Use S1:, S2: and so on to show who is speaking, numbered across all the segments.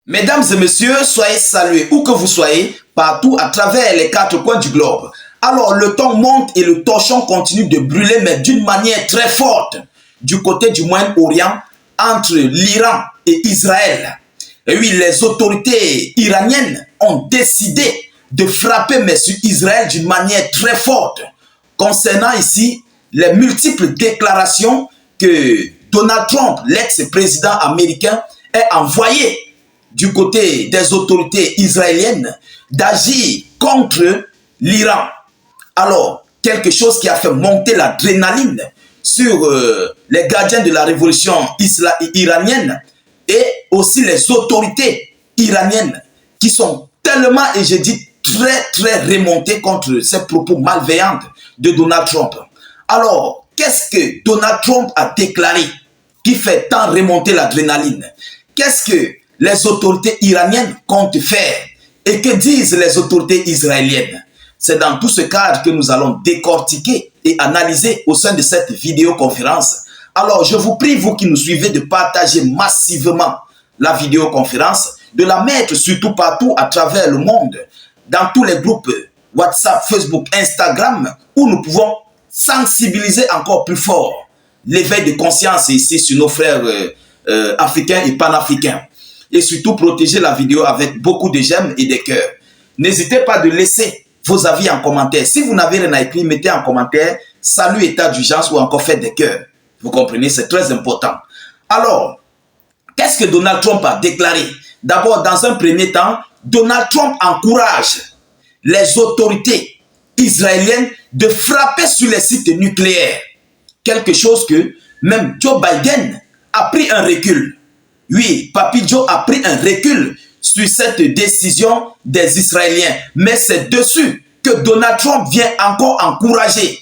S1: Mesdames et messieurs, soyez salués où que vous soyez, partout à travers les quatre coins du globe. Alors le temps monte et le torchon continue de brûler, mais d'une manière très forte, du côté du Moyen-Orient, entre l'Iran et Israël. Et oui, les autorités iraniennes ont décidé de frapper mais sur Israël d'une manière très forte, concernant ici les multiples déclarations que Donald Trump, l'ex-président américain, a envoyées du côté des autorités israéliennes d'agir contre l'Iran. Alors, quelque chose qui a fait monter l'adrénaline sur les gardiens de la révolution iranienne et aussi les autorités iraniennes qui sont tellement, et je dis très remontées contre ces propos malveillants de Donald Trump. Alors, qu'est-ce que Donald Trump a déclaré qui fait tant remonter l'adrénaline? Qu'est-ce que les autorités iraniennes comptent faire? Et que disent les autorités israéliennes? C'est dans tout ce cadre que nous allons décortiquer et analyser au sein de cette vidéoconférence. Alors, je vous prie, vous qui nous suivez, de partager massivement la vidéoconférence, de la mettre surtout partout à travers le monde, dans tous les groupes WhatsApp, Facebook, Instagram, où nous pouvons sensibiliser encore plus fort l'éveil de conscience ici sur nos frères africains et panafricains. Et surtout protéger la vidéo avec beaucoup de j'aime et de cœurs. N'hésitez pas de laisser vos avis en commentaire. Si vous n'avez rien à écrire, mettez en commentaire salut, état d'urgence ou encore faites des cœurs. Vous comprenez, c'est très important. Alors, qu'est-ce que Donald Trump a déclaré? D'abord, dans un premier temps, Donald Trump encourage les autorités israéliennes de frapper sur les sites nucléaires. Quelque chose que même Joe Biden a pris un recul. Oui, Papi Joe a pris un recul sur cette décision des Israéliens. Mais c'est dessus que Donald Trump vient encore encourager.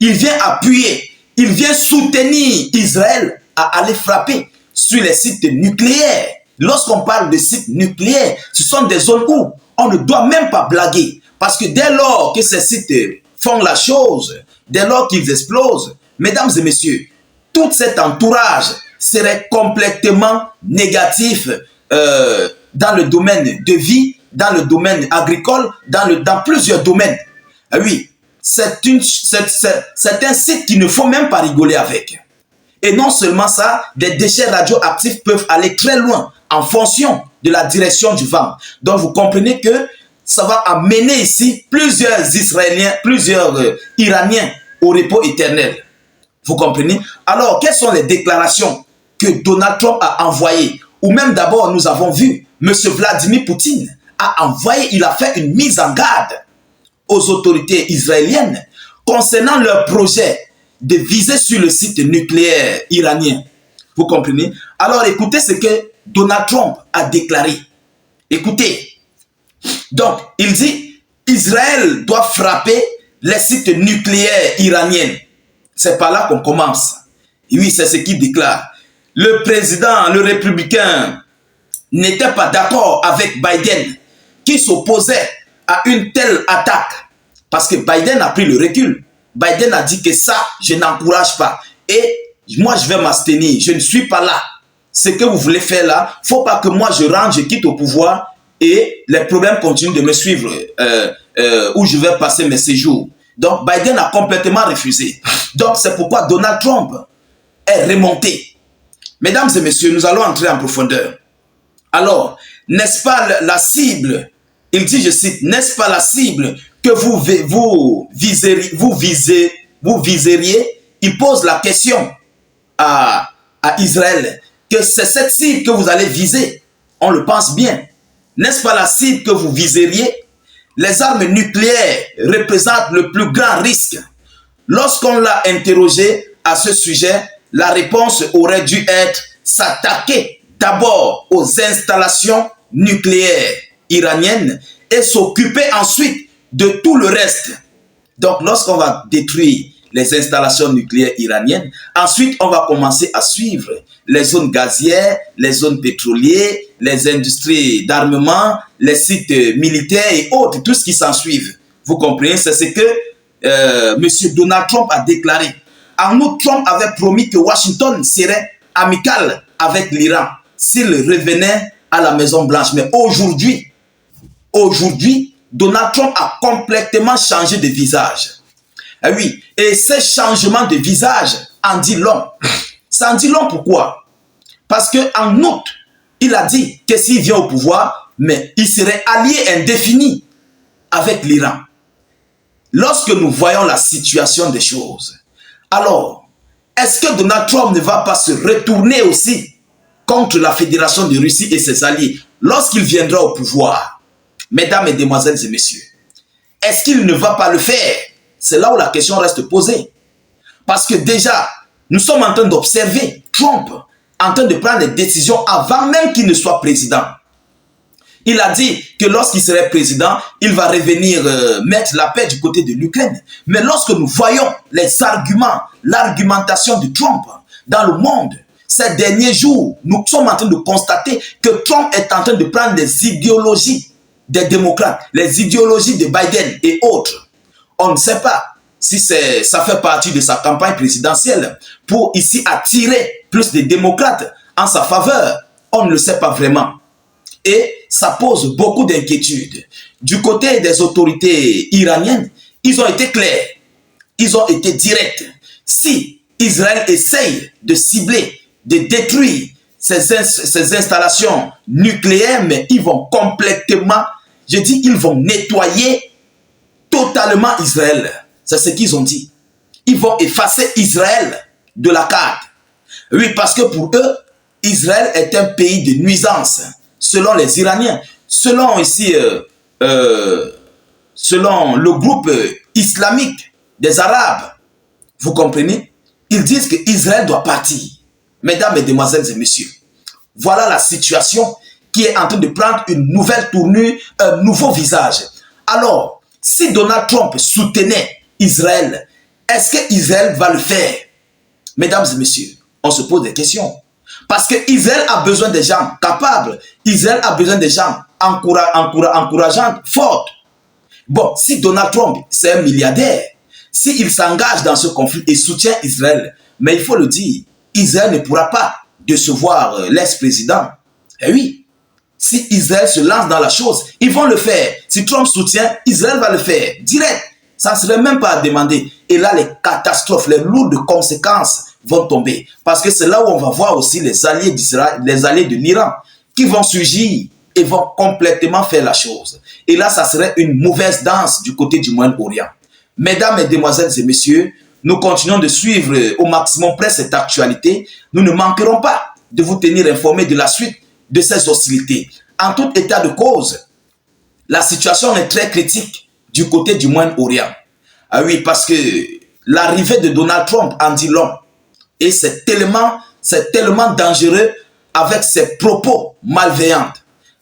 S1: Il vient appuyer, il vient soutenir Israël à aller frapper sur les sites nucléaires. Lorsqu'on parle de sites nucléaires, ce sont des zones où on ne doit même pas blaguer. Parce que dès lors que ces sites font la chose, dès lors qu'ils explosent, mesdames et messieurs, tout cet entourage serait complètement négatif dans le domaine de vie, dans le domaine agricole, dans plusieurs domaines. Ah oui, c'est un site qu'il ne faut même pas rigoler avec. Et non seulement ça, des déchets radioactifs peuvent aller très loin en fonction de la direction du vent. Donc vous comprenez que ça va amener ici plusieurs Israéliens, plusieurs Iraniens au repos éternel. Vous comprenez? Alors, quelles sont les déclarations que Donald Trump a envoyées? Ou même d'abord, nous avons vu M. Vladimir Poutine a envoyé, il a fait une mise en garde aux autorités israéliennes concernant leur projet de viser sur le site nucléaire iranien. Vous comprenez? Alors, écoutez ce que Donald Trump a déclaré. Écoutez. Donc, il dit, Israël doit frapper les sites nucléaires iraniens. C'est par là qu'on commence. Et oui, c'est ce qu'il déclare. Le président, le républicain, n'était pas d'accord avec Biden, qui s'opposait à une telle attaque. Parce que Biden a pris le recul. Biden a dit que ça, je n'encourage pas. Et moi, je vais m'abstenir. Je ne suis pas là. Ce que vous voulez faire là, il ne faut pas que moi, je rentre, je quitte au pouvoir et les problèmes continuent de me suivre où je vais passer mes séjours. Donc, Biden a complètement refusé. Donc, c'est pourquoi Donald Trump est remonté. Mesdames et messieurs, nous allons entrer en profondeur. Alors, n'est-ce pas la cible? Il dit, je cite, n'est-ce pas la cible que vous viseriez? Il pose la question à Israël, que c'est cette cible que vous allez viser. On le pense bien. N'est-ce pas la cible que vous viseriez? Les armes nucléaires représentent le plus grand risque. Lorsqu'on l'a interrogé à ce sujet, la réponse aurait dû être s'attaquer d'abord aux installations nucléaires iraniennes et s'occuper ensuite de tout le reste. Donc, lorsqu'on va détruire les installations nucléaires iraniennes, ensuite, on va commencer à suivre les zones gazières, les zones pétrolières, les industries d'armement, les sites militaires et autres, tout ce qui s'ensuit. Vous comprenez? C'est ce que M. Donald Trump a déclaré. En outre, Trump avait promis que Washington serait amical avec l'Iran s'il revenait à la Maison Blanche. Mais aujourd'hui, Donald Trump a complètement changé de visage. Et oui, et ce changement de visage en dit long. Ça en dit long pourquoi? Parce qu'en août, il a dit que s'il vient au pouvoir, mais il serait allié indéfini avec l'Iran. Lorsque nous voyons la situation des choses, alors, est-ce que Donald Trump ne va pas se retourner aussi contre la Fédération de Russie et ses alliés lorsqu'il viendra au pouvoir? Mesdames, mesdemoiselles et messieurs, est-ce qu'il ne va pas le faire? C'est là où la question reste posée. Parce que déjà, nous sommes en train d'observer Trump en train de prendre des décisions avant même qu'il ne soit président. Il a dit que lorsqu'il serait président, il va revenir mettre la paix du côté de l'Ukraine. Mais lorsque nous voyons les arguments, l'argumentation de Trump dans le monde, ces derniers jours, nous sommes en train de constater que Trump est en train de prendre les idéologies des démocrates, les idéologies de Biden et autres. On ne sait pas si ça fait partie de sa campagne présidentielle pour ici attirer plus de démocrates en sa faveur. On ne le sait pas vraiment. Et ça pose beaucoup d'inquiétudes. Du côté des autorités iraniennes, ils ont été clairs, ils ont été directs. Si Israël essaye de cibler, de détruire ces installations nucléaires, mais ils vont complètement, je dis, ils vont nettoyer totalement Israël. C'est ce qu'ils ont dit. Ils vont effacer Israël de la carte. Oui, parce que pour eux, Israël est un pays de nuisance. Selon les Iraniens, selon ici, selon le groupe islamique des Arabes, vous comprenez? Ils disent que Israël doit partir. Mesdames, mesdemoiselles et messieurs, voilà la situation qui est en train de prendre une nouvelle tournure, un nouveau visage. Alors, si Donald Trump soutenait Israël, est-ce que Israël va le faire? Mesdames et messieurs, on se pose des questions. Parce que Israël a besoin de gens capables. Israël a besoin de gens encourageants, forts. Bon, si Donald Trump, c'est un milliardaire, s'il s'engage dans ce conflit et soutient Israël, mais il faut le dire, Israël ne pourra pas décevoir l'ex-président. Eh oui, si Israël se lance dans la chose, ils vont le faire. Si Trump soutient, Israël va le faire. Direct. Ça ne serait même pas à demander. Et là, les catastrophes, les lourdes conséquences vont tomber. Parce que c'est là où on va voir aussi les alliés d'Israël, les alliés de l'Iran, qui vont surgir et vont complètement faire la chose. Et là, ça serait une mauvaise danse du côté du Moyen-Orient. Mesdames, mesdemoiselles et messieurs, nous continuons de suivre au maximum près cette actualité. Nous ne manquerons pas de vous tenir informés de la suite de ces hostilités. En tout état de cause, la situation est très critique du côté du Moyen-Orient. Ah oui, parce que l'arrivée de Donald Trump en dit long. Et c'est tellement dangereux avec ses propos malveillants.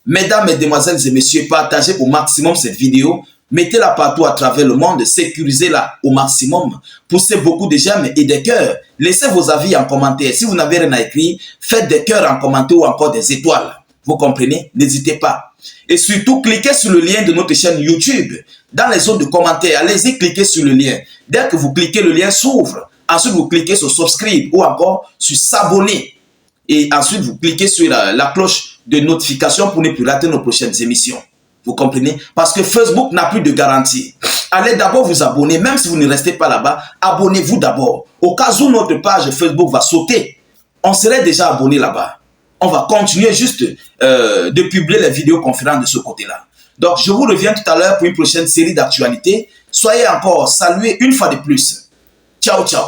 S1: Mesdames, mesdemoiselles et messieurs, partagez au maximum cette vidéo. Mettez-la partout à travers le monde. Sécurisez-la au maximum. Poussez beaucoup de j'aime et des cœurs. Laissez vos avis en commentaire. Si vous n'avez rien à écrire, faites des cœurs en commentaire ou encore des étoiles. Vous comprenez? N'hésitez pas. Et surtout, cliquez sur le lien de notre chaîne YouTube. Dans les zones de commentaires, allez-y, cliquez sur le lien. Dès que vous cliquez, le lien s'ouvre. Ensuite, vous cliquez sur subscribe ou encore sur s'abonner. Et ensuite, vous cliquez sur la cloche de notification pour ne plus rater nos prochaines émissions. Vous comprenez? Parce que Facebook n'a plus de garantie. Allez d'abord vous abonner. Même si vous ne restez pas là-bas, abonnez-vous d'abord. Au cas où notre page Facebook va sauter, on serait déjà abonné là-bas. On va continuer juste de publier les vidéoconférences de ce côté-là. Donc, je vous reviens tout à l'heure pour une prochaine série d'actualités. Soyez encore salués une fois de plus. Ciao, ciao.